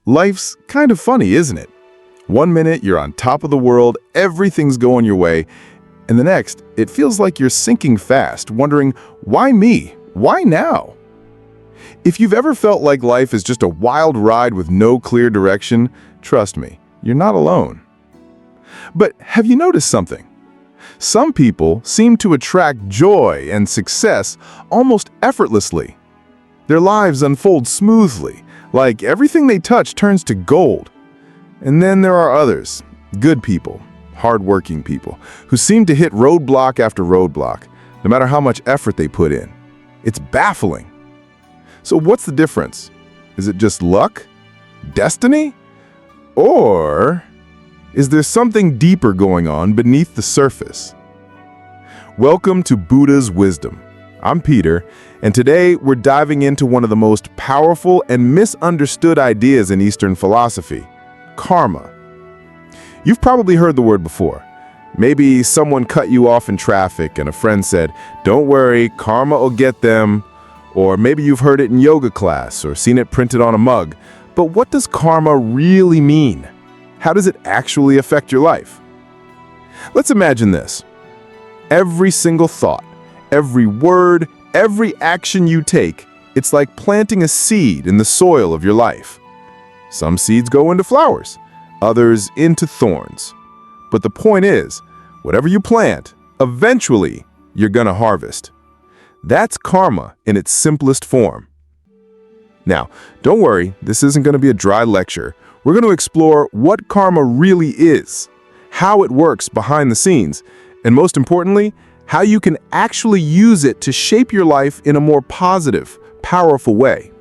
Life's kind of funny, isn't it? One minute you're on top of the world, everything's going your way, and the next, it feels like you're sinking fast, wondering, why me? Why now? If you've ever felt like life is just a wild ride with no clear direction, trust me, you're not alone. But have you noticed something? Some people seem to attract joy and success almost effortlessly. Their lives unfold smoothly, like everything they touch turns to gold. And then there are others, good people, hardworking people, who seem to hit roadblock after roadblock, no matter how much effort they put in. It's baffling. So what's the difference? Is it just luck? Destiny? Or is there something deeper going on beneath the surface? Welcome to Buddha's Wisdom. I'm Peter, and today we're diving into one of the most powerful and misunderstood ideas in Eastern philosophy, karma. You've probably heard the word before. Maybe someone cut you off in traffic and a friend said, "Don't worry, karma will get them." Or maybe you've heard it in yoga class or seen it printed on a mug. But what does karma really mean? How does it actually affect your life? Let's imagine this. Every single thought, every word, every action you take, it's like planting a seed in the soil of your life. Some seeds go into flowers, others into thorns. But the point is, whatever you plant, eventually you're gonna harvest. That's karma in its simplest form. Now, don't worry, this isn't gonna be a dry lecture. We're gonna explore what karma really is, how it works behind the scenes, and most importantly, how you can actually use it to shape your life in a more positive, powerful way.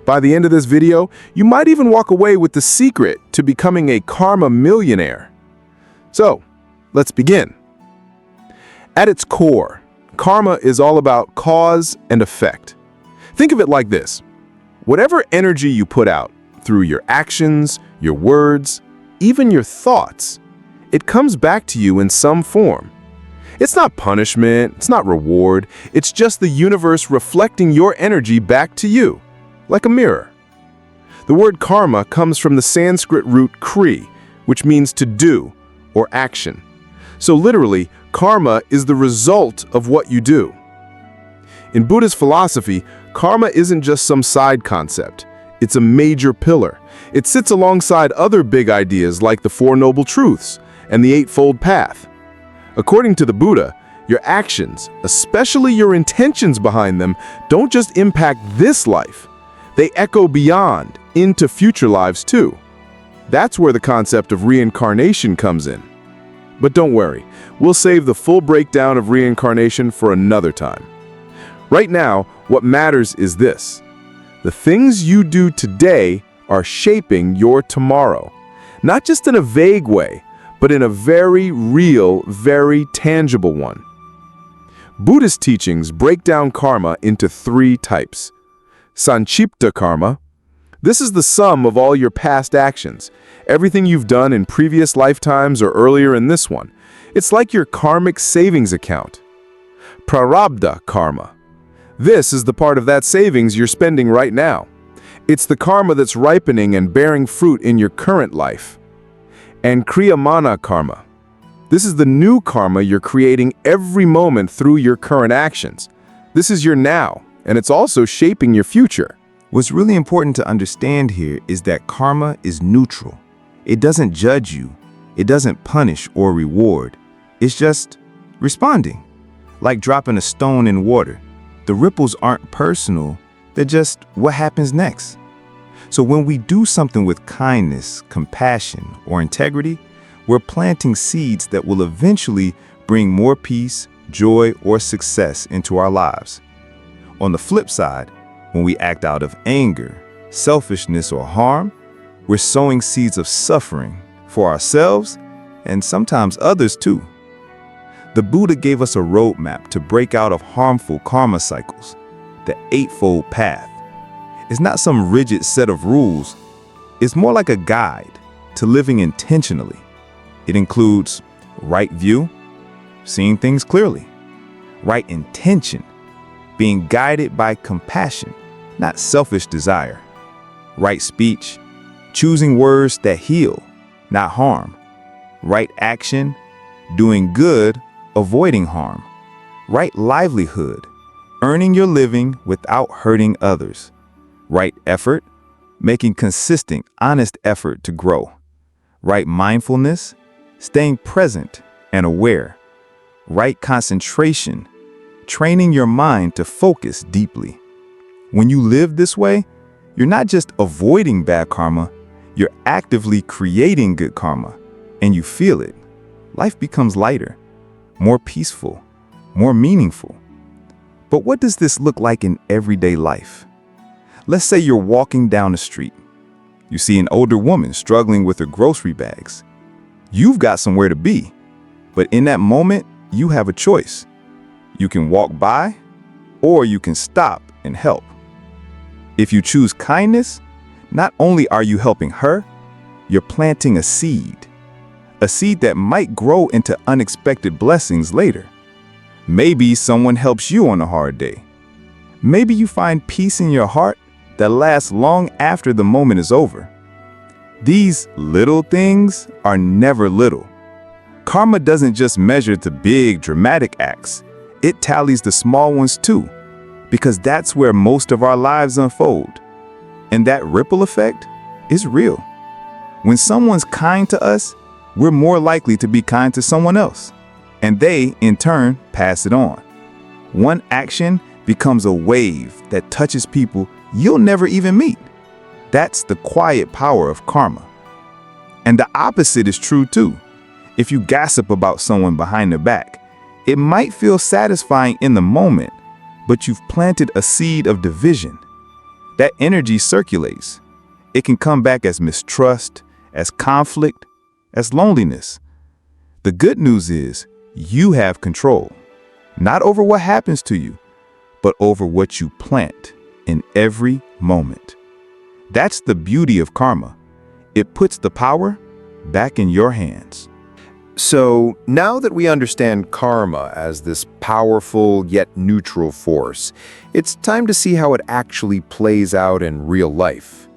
By the end of this video, you might even walk away with the secret to becoming a karma millionaire. So, let's begin. At its core, karma is all about cause and effect. Think of it like this. Whatever energy you put out through your actions, your words, even your thoughts, it comes back to you in some form. It's not punishment, it's not reward, it's just the universe reflecting your energy back to you, like a mirror. The word karma comes from the Sanskrit root kri, which means to do or action. So literally, karma is the result of what you do. In Buddhist philosophy, karma isn't just some side concept. It's a major pillar. It sits alongside other big ideas like the Four Noble Truths and the Eightfold Path. According to the Buddha, your actions, especially your intentions behind them, don't just impact this life. They echo beyond, into future lives too. That's where the concept of reincarnation comes in. But don't worry, we'll save the full breakdown of reincarnation for another time. Right now, what matters is this. The things you do today are shaping your tomorrow, not just in a vague way, but in a very real, very tangible one. Buddhist teachings break down karma into three types. Sanchipta karma. This is the sum of all your past actions, everything you've done in previous lifetimes or earlier in this one. It's like your karmic savings account. Prarabdha karma. This is the part of that savings you're spending right now. It's the karma that's ripening and bearing fruit in your current life. And Kriyamana karma. This is the new karma you're creating every moment through your current actions. This is your now, and it's also shaping your future. What's really important to understand here is that karma is neutral. It doesn't judge you. It doesn't punish or reward. It's just responding. Like dropping a stone in water. The ripples aren't personal. They're just what happens next. So when we do something with kindness, compassion, or integrity, we're planting seeds that will eventually bring more peace, joy, or success into our lives. On the flip side, when we act out of anger, selfishness, or harm, we're sowing seeds of suffering for ourselves and sometimes others too. The Buddha gave us a roadmap to break out of harmful karma cycles, the Eightfold Path. It's not some rigid set of rules. It's more like a guide to living intentionally. It includes right view, seeing things clearly, right intention, being guided by compassion, not selfish desire. Right speech, choosing words that heal, not harm. Right action, doing good, avoiding harm. Right livelihood, earning your living without hurting others. Right effort, making consistent, honest effort to grow. Right mindfulness, staying present and aware. Right concentration, training your mind to focus deeply. When you live this way, you're not just avoiding bad karma, you're actively creating good karma, and you feel it. Life becomes lighter, more peaceful, more meaningful. But what does this look like in everyday life? Let's say you're walking down the street. You see an older woman struggling with her grocery bags. You've got somewhere to be, but in that moment, you have a choice. You can walk by, or you can stop and help. If you choose kindness, not only are you helping her, you're planting a seed that might grow into unexpected blessings later. Maybe someone helps you on a hard day. Maybe you find peace in your heart that lasts long after the moment is over. These little things are never little. Karma doesn't just measure the big, dramatic acts. It tallies the small ones too, because that's where most of our lives unfold. And that ripple effect is real. When someone's kind to us, we're more likely to be kind to someone else, and they, in turn, pass it on. One action becomes a wave that touches people you'll never even meet. That's the quiet power of karma. And the opposite is true too. If you gossip about someone behind their back, it might feel satisfying in the moment, but you've planted a seed of division. That energy circulates. It can come back as mistrust, as conflict, as loneliness. The good news is you have control, not over what happens to you, but over what you plant in every moment. That's the beauty of karma. It puts the power back in your hands. So, now that we understand karma as this powerful yet neutral force, it's time to see how it actually plays out in real life.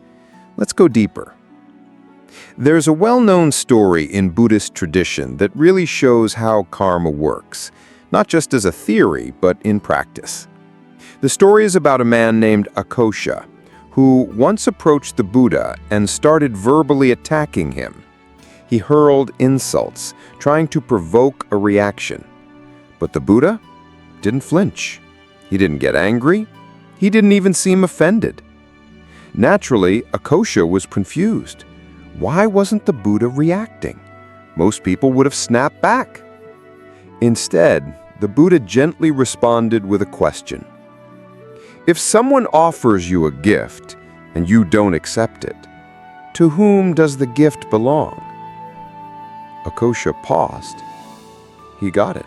Let's go deeper. There's a well-known story in Buddhist tradition that really shows how karma works, not just as a theory, but in practice. The story is about a man named Akosha, who once approached the Buddha and started verbally attacking him. He hurled insults, trying to provoke a reaction. But the Buddha didn't flinch. He didn't get angry. He didn't even seem offended. Naturally, Akosha was confused. Why wasn't the Buddha reacting? Most people would have snapped back. Instead, the Buddha gently responded with a question. If someone offers you a gift and you don't accept it, to whom does the gift belong? Akosha paused. He got it.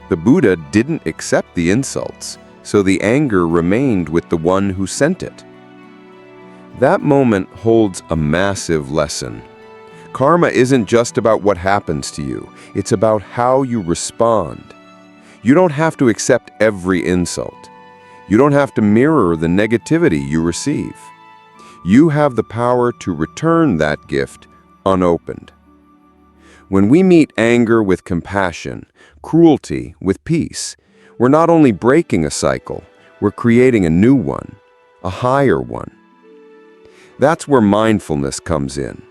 The Buddha didn't accept the insults, so the anger remained with the one who sent it. That moment holds a massive lesson. Karma isn't just about what happens to you, it's about how you respond. You don't have to accept every insult. You don't have to mirror the negativity you receive. You have the power to return that gift unopened. When we meet anger with compassion, cruelty with peace, we're not only breaking a cycle, we're creating a new one, a higher one. That's where mindfulness comes in.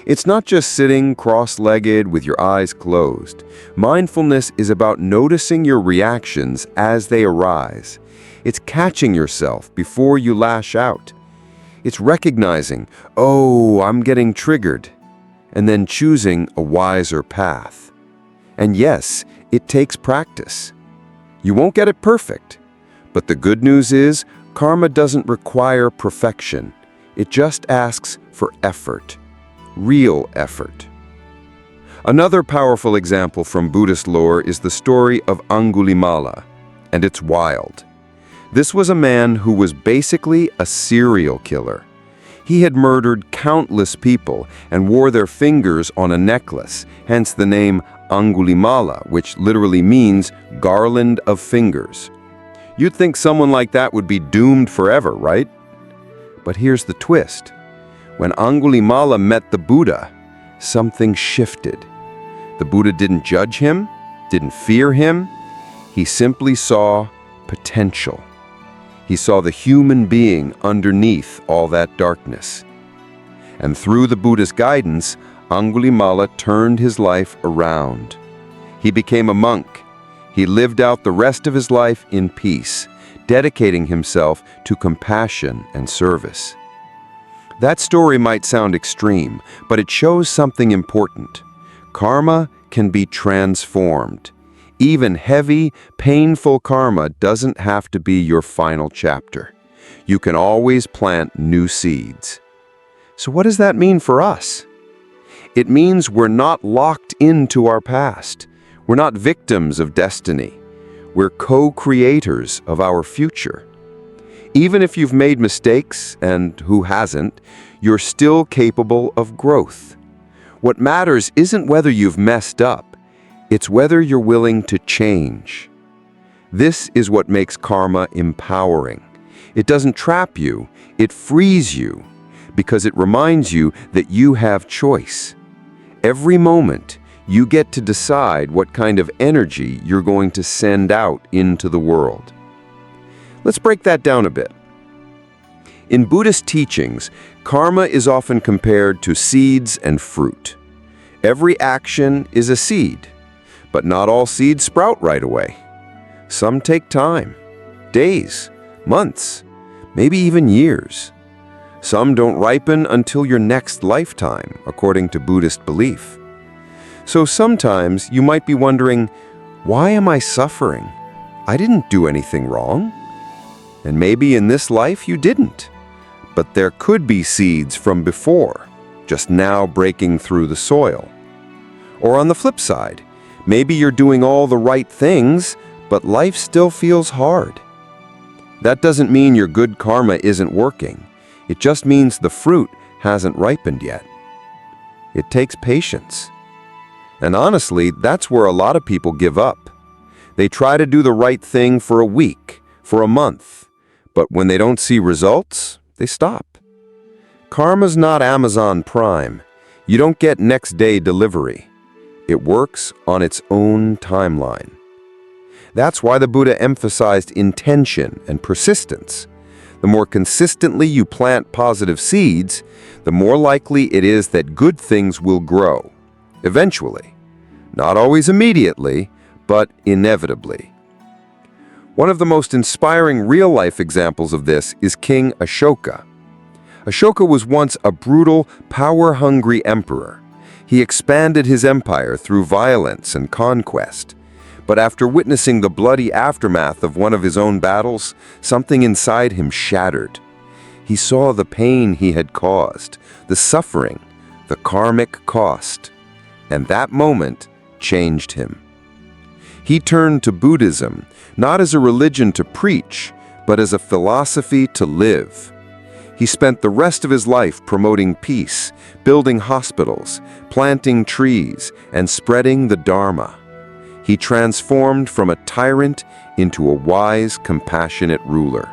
It's not just sitting cross-legged with your eyes closed. Mindfulness is about noticing your reactions as they arise. It's catching yourself before you lash out. It's recognizing, oh, I'm getting triggered, and then choosing a wiser path. And yes, it takes practice. You won't get it perfect, but the good news is karma doesn't require perfection. It just asks for effort, real effort. Another powerful example from Buddhist lore is the story of Angulimala, and it's wild. This was a man who was basically a serial killer. He had murdered countless people and wore their fingers on a necklace, hence the name Angulimala, which literally means garland of fingers. You'd think someone like that would be doomed forever, right? But here's the twist. When Angulimala met the Buddha, something shifted. The Buddha didn't judge him, didn't fear him. He simply saw potential. He saw the human being underneath all that darkness. And through the Buddha's guidance, Angulimala turned his life around. He became a monk. He lived out the rest of his life in peace, dedicating himself to compassion and service. That story might sound extreme, but it shows something important. Karma can be transformed. Even heavy, painful karma doesn't have to be your final chapter. You can always plant new seeds. So what does that mean for us? It means we're not locked into our past. We're not victims of destiny. We're co-creators of our future. Even if you've made mistakes, and who hasn't, you're still capable of growth. What matters isn't whether you've messed up, it's whether you're willing to change. This is what makes karma empowering. It doesn't trap you, it frees you, because it reminds you that you have choice. Every moment, you get to decide what kind of energy you're going to send out into the world. Let's break that down a bit. In Buddhist teachings, karma is often compared to seeds and fruit. Every action is a seed, but not all seeds sprout right away. Some take time, days, months, maybe even years. Some don't ripen until your next lifetime, according to Buddhist belief. So sometimes you might be wondering, why am I suffering? I didn't do anything wrong. And maybe in this life you didn't. But there could be seeds from before, just now breaking through the soil. Or on the flip side, maybe you're doing all the right things, but life still feels hard. That doesn't mean your good karma isn't working. It just means the fruit hasn't ripened yet. It takes patience. And honestly, that's where a lot of people give up. They try to do the right thing for a week, for a month, but when they don't see results, they stop. Karma's not Amazon Prime. You don't get next day delivery. It works on its own timeline. That's why the Buddha emphasized intention and persistence. The more consistently you plant positive seeds, the more likely it is that good things will grow. Eventually. Not always immediately, but inevitably. One of the most inspiring real-life examples of this is King Ashoka. Ashoka was once a brutal, power-hungry emperor. He expanded his empire through violence and conquest. But after witnessing the bloody aftermath of one of his own battles, something inside him shattered. He saw the pain he had caused, the suffering, the karmic cost. And that moment changed him. He turned to Buddhism, not as a religion to preach, but as a philosophy to live. He spent the rest of his life promoting peace, building hospitals, planting trees, and spreading the Dharma. He transformed from a tyrant into a wise, compassionate ruler.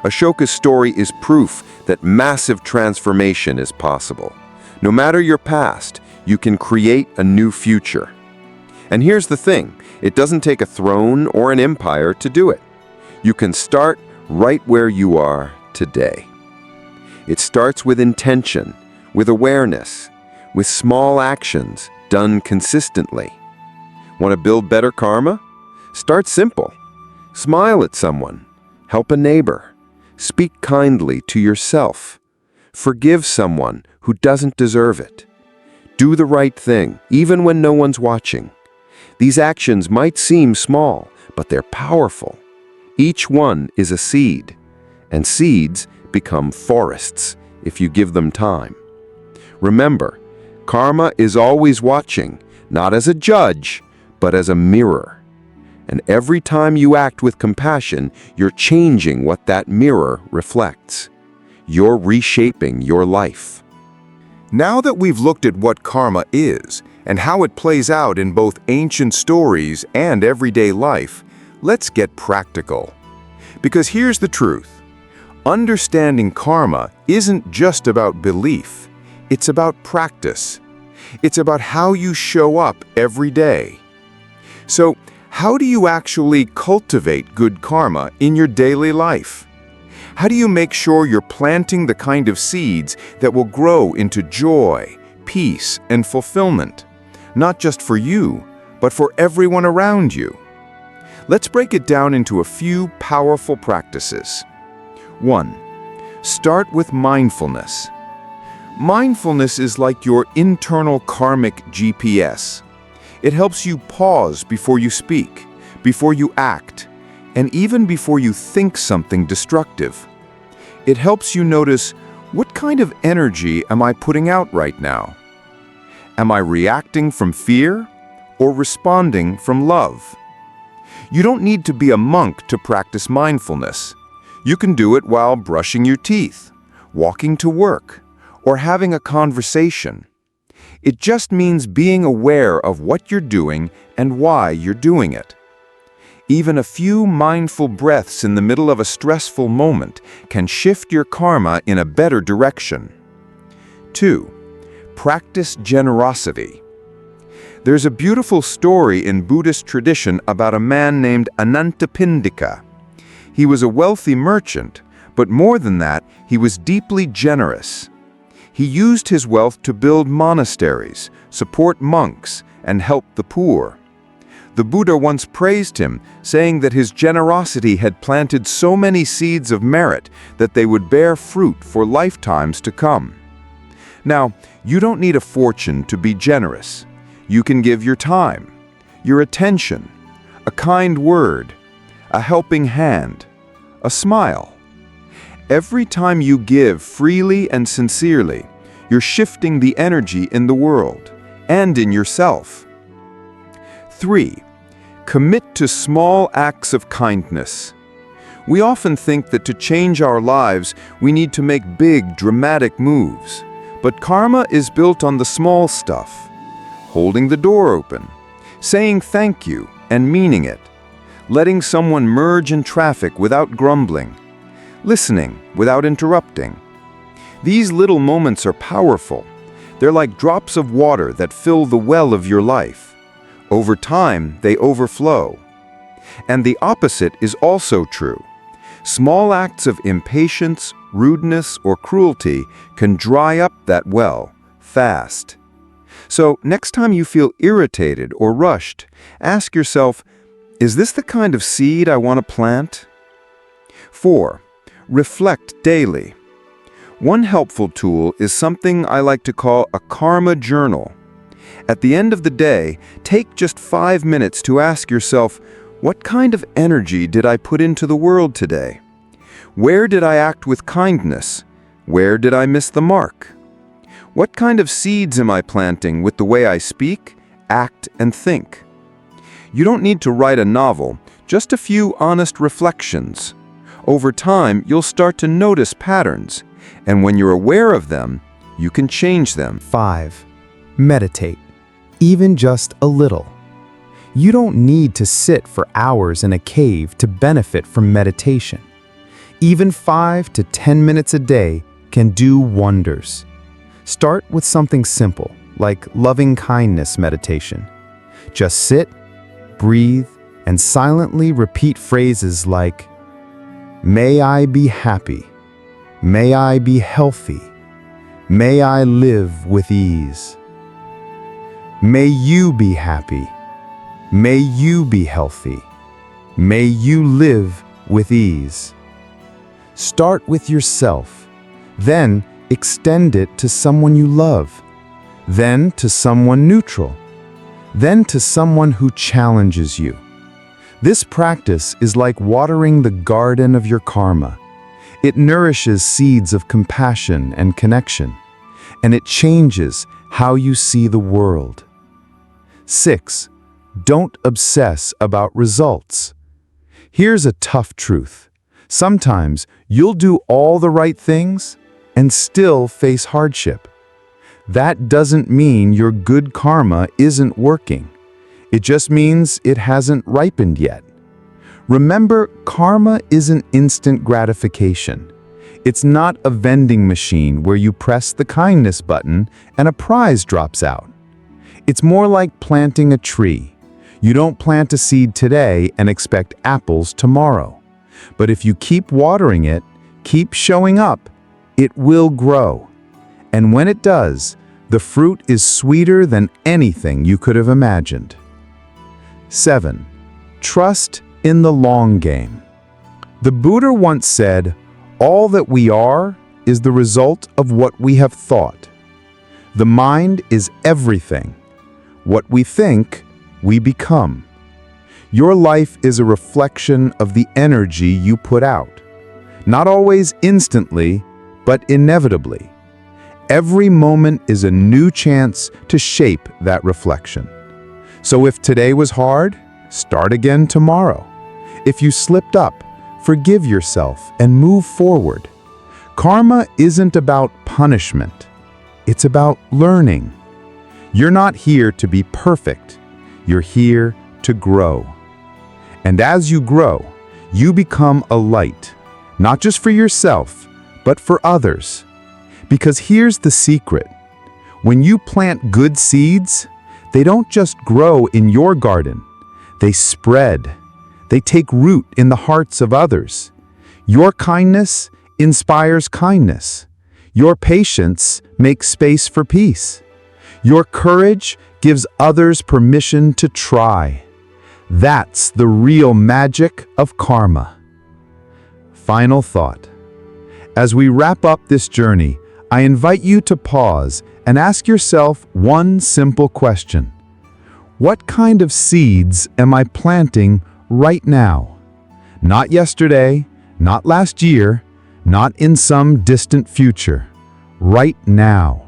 Ashoka's story is proof that massive transformation is possible. No matter your past, you can create a new future. And here's the thing, it doesn't take a throne or an empire to do it. You can start right where you are today. It starts with intention, with awareness, with small actions done consistently. Want to build better karma? Start simple. Smile at someone. Help a neighbor. Speak kindly to yourself. Forgive someone who doesn't deserve it. Do the right thing, even when no one's watching. These actions might seem small, but they're powerful. Each one is a seed, and seeds become forests if you give them time. Remember, karma is always watching, not as a judge, but as a mirror. And every time you act with compassion, you're changing what that mirror reflects. You're reshaping your life. Now that we've looked at what karma is and how it plays out in both ancient stories and everyday life, let's get practical. Because here's the truth. Understanding karma isn't just about belief. It's about practice. It's about how you show up every day. So, how do you actually cultivate good karma in your daily life? How do you make sure you're planting the kind of seeds that will grow into joy, peace, and fulfillment, not just for you, but for everyone around you? Let's break it down into a few powerful practices. 1. Start with mindfulness. Mindfulness is like your internal karmic GPS. It helps you pause before you speak, before you act, and even before you think something destructive. It helps you notice, what kind of energy am I putting out right now? Am I reacting from fear or responding from love? You don't need to be a monk to practice mindfulness. You can do it while brushing your teeth, walking to work, or having a conversation. It just means being aware of what you're doing and why you're doing it. Even a few mindful breaths in the middle of a stressful moment can shift your karma in a better direction. 2. Practice generosity. There's a beautiful story in Buddhist tradition about a man named Anantapindika. He was a wealthy merchant, but more than that, he was deeply generous. He used his wealth to build monasteries, support monks, and help the poor. The Buddha once praised him, saying that his generosity had planted so many seeds of merit that they would bear fruit for lifetimes to come. Now, you don't need a fortune to be generous. You can give your time, your attention, a kind word, a helping hand, a smile. Every time you give freely and sincerely, you're shifting the energy in the world and in yourself. 3. Commit to small acts of kindness. We often think that to change our lives, we need to make big, dramatic moves. But karma is built on the small stuff. Holding the door open, saying thank you and meaning it, letting someone merge in traffic without grumbling, listening without interrupting. These little moments are powerful. They're like drops of water that fill the well of your life. Over time, they overflow. And the opposite is also true. Small acts of impatience, rudeness, or cruelty can dry up that well fast. So next time you feel irritated or rushed, ask yourself, is this the kind of seed I want to plant? 4. Reflect daily. One helpful tool is something I like to call a karma journal. At the end of the day, take just 5 minutes to ask yourself, what kind of energy did I put into the world today? Where did I act with kindness? Where did I miss the mark? What kind of seeds am I planting with the way I speak, act, and think? You don't need to write a novel, just a few honest reflections. Over time, you'll start to notice patterns, and when you're aware of them, you can change them. 5. Meditate, even just a little. You don't need to sit for hours in a cave to benefit from meditation. Even 5 to 10 minutes a day can do wonders. Start with something simple, like loving kindness meditation. Just sit, breathe, and silently repeat phrases like, "May I be happy. May I be healthy. May I live with ease. May you be happy. May you be healthy. May you live with ease." Start with yourself, then extend it to someone you love, then to someone neutral, then to someone who challenges you. This practice is like watering the garden of your karma. It nourishes seeds of compassion and connection, and it changes how you see the world. 6. Don't obsess about results. Here's a tough truth. Sometimes you'll do all the right things and still face hardship. That doesn't mean your good karma isn't working. It just means it hasn't ripened yet. Remember, karma isn't instant gratification. It's not a vending machine where you press the kindness button and a prize drops out. It's more like planting a tree. You don't plant a seed today and expect apples tomorrow. But if you keep watering it, keep showing up, it will grow. And when it does, the fruit is sweeter than anything you could have imagined. 7. Trust in the long game. The Buddha once said, "All that we are is the result of what we have thought." The mind is everything. What we think, we become. Your life is a reflection of the energy you put out. Not always instantly, but inevitably. Every moment is a new chance to shape that reflection. So if today was hard, start again tomorrow. If you slipped up, forgive yourself and move forward. Karma isn't about punishment. It's about learning. You're not here to be perfect. You're here to grow. And as you grow, you become a light, not just for yourself, but for others. Because here's the secret. When you plant good seeds, they don't just grow in your garden. They spread. They take root in the hearts of others. Your kindness inspires kindness. Your patience makes space for peace. Your courage gives others permission to try. That's the real magic of karma. Final thought. As we wrap up this journey, I invite you to pause and ask yourself one simple question. What kind of seeds am I planting right now? Not yesterday, not last year, not in some distant future. Right now.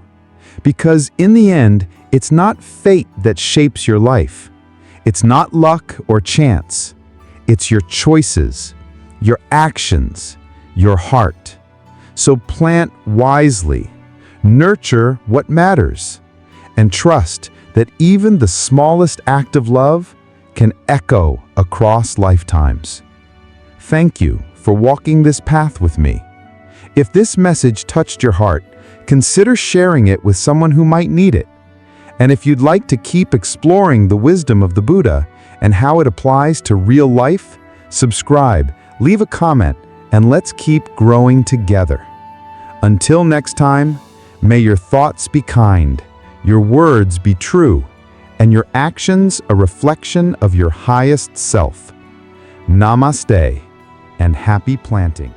Because in the end, it's not fate that shapes your life. It's not luck or chance. It's your choices, your actions, your heart. So plant wisely, nurture what matters, and trust that even the smallest act of love can echo across lifetimes. Thank you for walking this path with me. If this message touched your heart, consider sharing it with someone who might need it. And if you'd like to keep exploring the wisdom of the Buddha and how it applies to real life, subscribe, leave a comment, and let's keep growing together. Until next time, may your thoughts be kind, your words be true, and your actions a reflection of your highest self. Namaste, and happy planting.